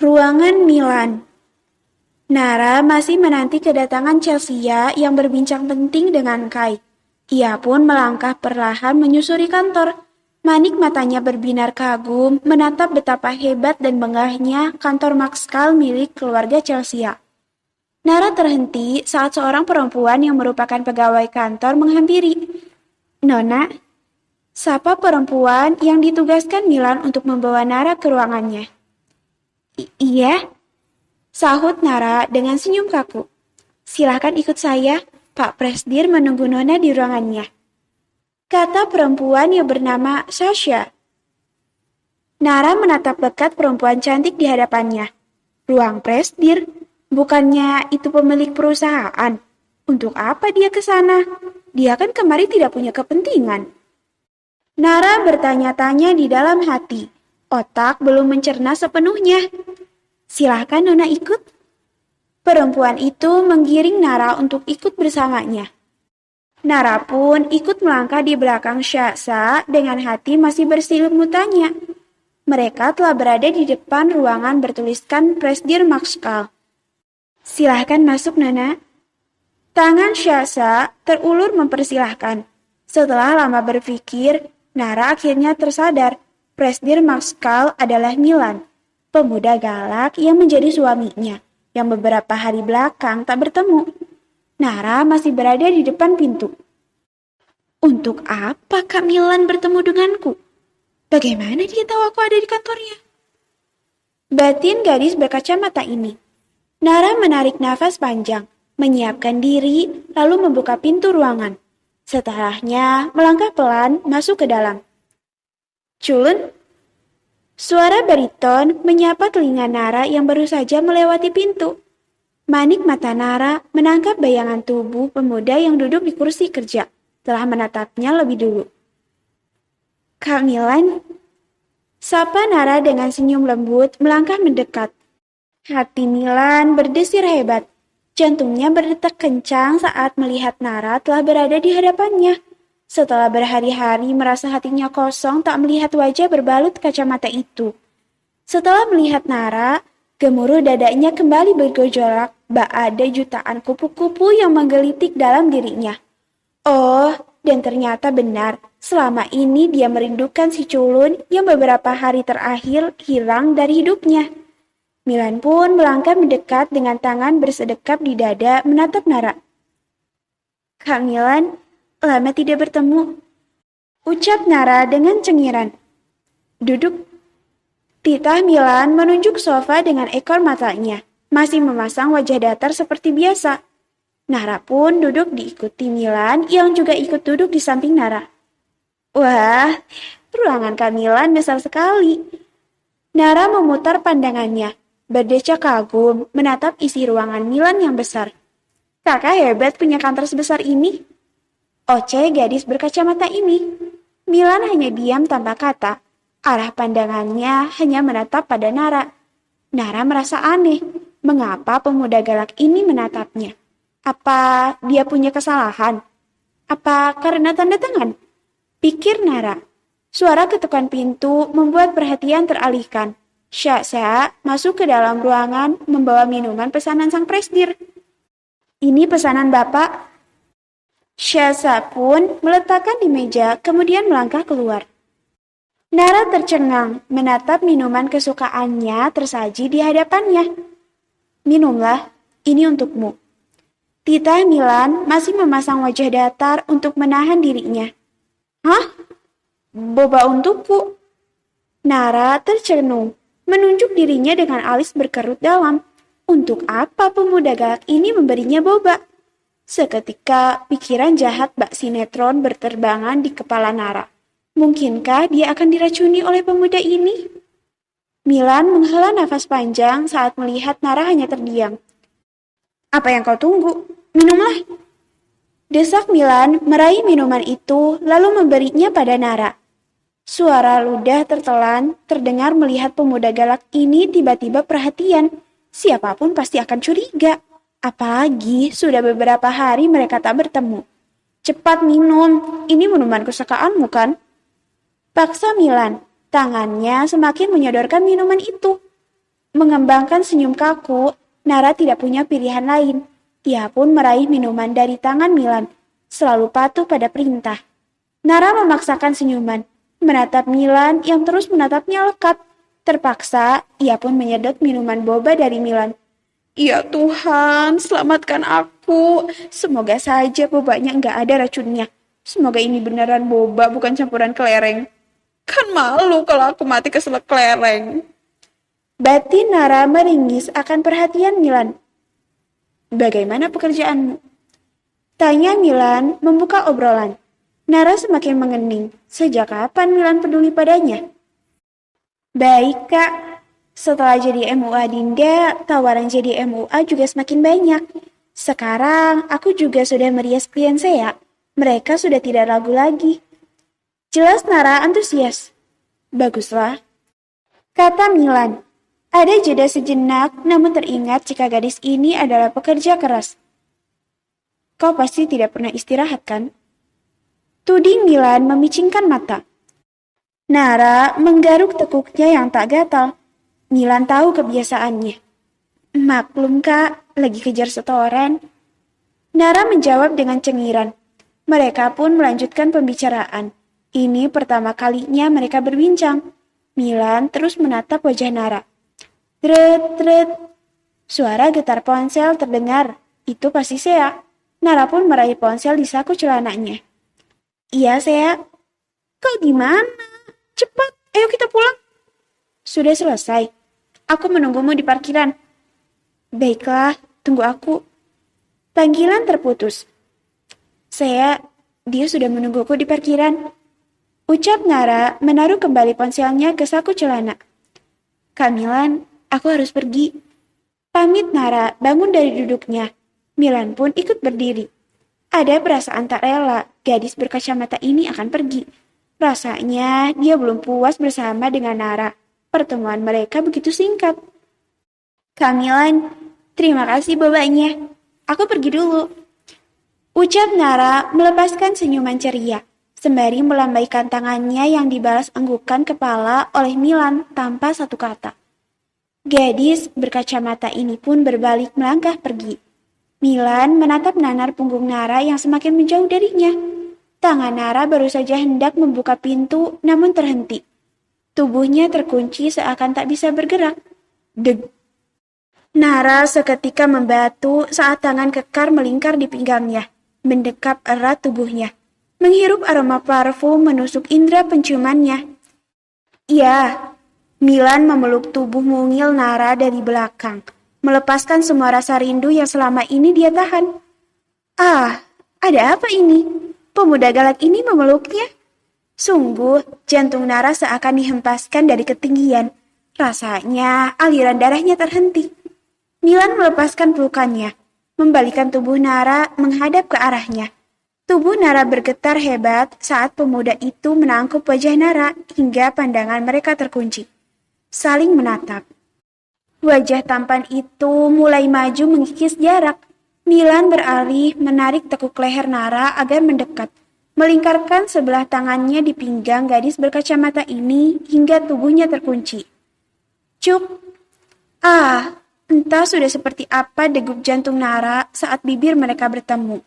Ruangan Milan. Nara masih menanti kedatangan Chelsea yang berbincang penting dengan Kai. Ia pun melangkah perlahan menyusuri kantor. Manik matanya berbinar kagum menatap betapa hebat dan megahnya kantor Maxkal milik keluarga Chelsea. Nara terhenti saat seorang perempuan yang merupakan pegawai kantor menghampiri. Nona, sapa perempuan yang ditugaskan Milan untuk membawa Nara ke ruangannya. Iya, sahut Nara dengan senyum kaku. Silahkan ikut saya, Pak Presdir menunggu Nona di ruangannya. Kata perempuan yang bernama Sasha. Nara menatap dekat perempuan cantik di hadapannya. Ruang Presdir, bukannya itu pemilik perusahaan. Untuk apa dia ke sana? Dia kan kemari tidak punya kepentingan. Nara bertanya-tanya di dalam hati. Otak belum mencerna sepenuhnya. Silahkan Nona ikut. Perempuan itu menggiring Nara untuk ikut bersamanya. Nara pun ikut melangkah di belakang Syahsa dengan hati masih berselimut tanya. Mereka telah berada di depan ruangan bertuliskan Presdir Maxkal. Silahkan masuk Nona. Tangan Syahsa terulur mempersilahkan. Setelah lama berpikir, Nara akhirnya tersadar Presdir Maxkal adalah Milan, pemuda galak yang menjadi suaminya, yang beberapa hari belakang tak bertemu. Nara masih berada di depan pintu. Untuk apa Kak Milan bertemu denganku? Bagaimana dia tahu aku ada di kantornya? Batin gadis berkacamata ini. Nara menarik nafas panjang, menyiapkan diri, lalu membuka pintu ruangan. Setelahnya, melangkah pelan masuk ke dalam. Culun, suara bariton menyapa telinga Nara yang baru saja melewati pintu. Manik mata Nara menangkap bayangan tubuh pemuda yang duduk di kursi kerja, telah menatapnya lebih dulu. Kak Milan, sapa Nara dengan senyum lembut melangkah mendekat. Hati Milan berdesir hebat. Jantungnya berdetak kencang saat melihat Nara telah berada di hadapannya. Setelah berhari-hari merasa hatinya kosong tak melihat wajah berbalut kacamata itu. Setelah melihat Nara, gemuruh dadanya kembali bergejolak, bak ada jutaan kupu-kupu yang menggelitik dalam dirinya. Oh, dan ternyata benar, selama ini dia merindukan si culun yang beberapa hari terakhir hilang dari hidupnya. Milan pun melangkah mendekat dengan tangan bersedekap di dada menatap Nara. Kak Milan, lama tidak bertemu. Ucap Nara dengan cengiran. Duduk. Titah Milan menunjuk sofa dengan ekor matanya. Masih memasang wajah datar seperti biasa. Nara pun duduk diikuti Milan yang juga ikut duduk di samping Nara. Wah, ruangan Kak Milan besar sekali. Nara memutar pandangannya. Berdecak kagum menatap isi ruangan Milan yang besar. Kakak hebat punya kantor sebesar ini. Oce gadis berkacamata ini. Milan hanya diam tanpa kata. Arah pandangannya hanya menatap pada Nara. Nara merasa aneh. Mengapa pemuda galak ini menatapnya? Apa dia punya kesalahan? Apa karena tanda tangan? Pikir Nara. Suara ketukan pintu membuat perhatian teralihkan. Syahsa masuk ke dalam ruangan membawa minuman pesanan sang presdir. Ini pesanan Bapak. Syahsa pun meletakkan di meja kemudian melangkah keluar. Nara tercengang menatap minuman kesukaannya tersaji di hadapannya. Minumlah, ini untukmu. Titah Milan masih memasang wajah datar untuk menahan dirinya. Hah? Boba untukku? Nara tercenung, menunjuk dirinya dengan alis berkerut dalam. Untuk apa pemuda galak ini memberinya boba? Seketika pikiran jahat bak sinetron berterbangan di kepala Nara. Mungkinkah dia akan diracuni oleh pemuda ini? Milan menghela nafas panjang saat melihat Nara hanya terdiam. Apa yang kau tunggu? Minumlah. Desak Milan meraih minuman itu lalu memberinya pada Nara. Suara ludah tertelan terdengar melihat pemuda galak ini tiba-tiba perhatian. Siapapun pasti akan curiga. Apalagi sudah beberapa hari mereka tak bertemu. Cepat minum, ini minuman kesukaanmu kan? Paksa Milan, tangannya semakin menyodorkan minuman itu. Mengembangkan senyum kaku, Nara tidak punya pilihan lain. Ia pun meraih minuman dari tangan Milan, selalu patuh pada perintah. Nara memaksakan senyuman, menatap Milan yang terus menatapnya lekat. Terpaksa, ia pun menyedot minuman boba dari Milan. Ya Tuhan, selamatkan aku. Semoga saja bobanya nggak ada racunnya. Semoga ini beneran boba, bukan campuran kelereng. Kan malu kalau aku mati keselak kelereng. Batin Nara meringis akan perhatian Milan. Bagaimana pekerjaanmu? Tanya Milan membuka obrolan. Nara semakin mengening. Sejak kapan Milan peduli padanya? Baik, Kak. Setelah jadi MUA Dinda, tawaran jadi MUA juga semakin banyak. Sekarang, aku juga sudah merias klien saya. Mereka sudah tidak ragu lagi. Jelas Nara antusias. Baguslah, kata Milan. Ada jeda sejenak, namun teringat jika gadis ini adalah pekerja keras. Kau pasti tidak pernah istirahat, kan? Tuding Milan memicingkan mata. Nara menggaruk tekuknya yang tak gatal. Milan tahu kebiasaannya. Maklum, Kak, lagi kejar setoran. Nara menjawab dengan cengiran. Mereka pun melanjutkan pembicaraan. Ini pertama kalinya mereka berbincang. Milan terus menatap wajah Nara. Dret. Suara getar ponsel terdengar. Itu pasti Sea. Nara pun meraih ponsel di saku celananya. Iya, Sea. Kau di mana? Cepat, ayo kita pulang. Sudah selesai. Aku menunggumu di parkiran. Baiklah, tunggu aku. Panggilan terputus. Dia sudah menungguku di parkiran. Ucap Nara menaruh kembali ponselnya ke saku celana. Kak Milan, aku harus pergi. Pamit Nara bangun dari duduknya. Milan pun ikut berdiri. Ada perasaan tak rela, gadis berkacamata ini akan pergi. Rasanya dia belum puas bersama dengan Nara. Pertemuan mereka begitu singkat. Kak Milan, terima kasih bobanya. Aku pergi dulu. Ucap Nara melepaskan senyuman ceria, sembari melambaikan tangannya yang dibalas anggukan kepala oleh Milan tanpa satu kata. Gadis berkacamata ini pun berbalik melangkah pergi. Milan menatap nanar punggung Nara yang semakin menjauh darinya. Tangan Nara baru saja hendak membuka pintu namun terhenti. Tubuhnya terkunci seakan tak bisa bergerak. Deg. Nara seketika membatu saat tangan kekar melingkar di pinggangnya, mendekap erat tubuhnya. Menghirup aroma parfum menusuk indera penciumannya. Iya, Milan memeluk tubuh mungil Nara dari belakang, melepaskan semua rasa rindu yang selama ini dia tahan. Ah, ada apa ini? Pemuda galak ini memeluknya. Sungguh, jantung Nara seakan dihempaskan dari ketinggian. Rasanya aliran darahnya terhenti. Milan melepaskan pelukannya, membalikan tubuh Nara menghadap ke arahnya. Tubuh Nara bergetar hebat saat pemuda itu menangkup wajah Nara hingga pandangan mereka terkunci. Saling menatap. Wajah tampan itu mulai maju mengikis jarak. Milan beralih menarik tekuk leher Nara agar mendekat. Melingkarkan sebelah tangannya di pinggang gadis berkacamata ini hingga tubuhnya terkunci. Cuk! Entah sudah seperti apa degup jantung Nara saat bibir mereka bertemu.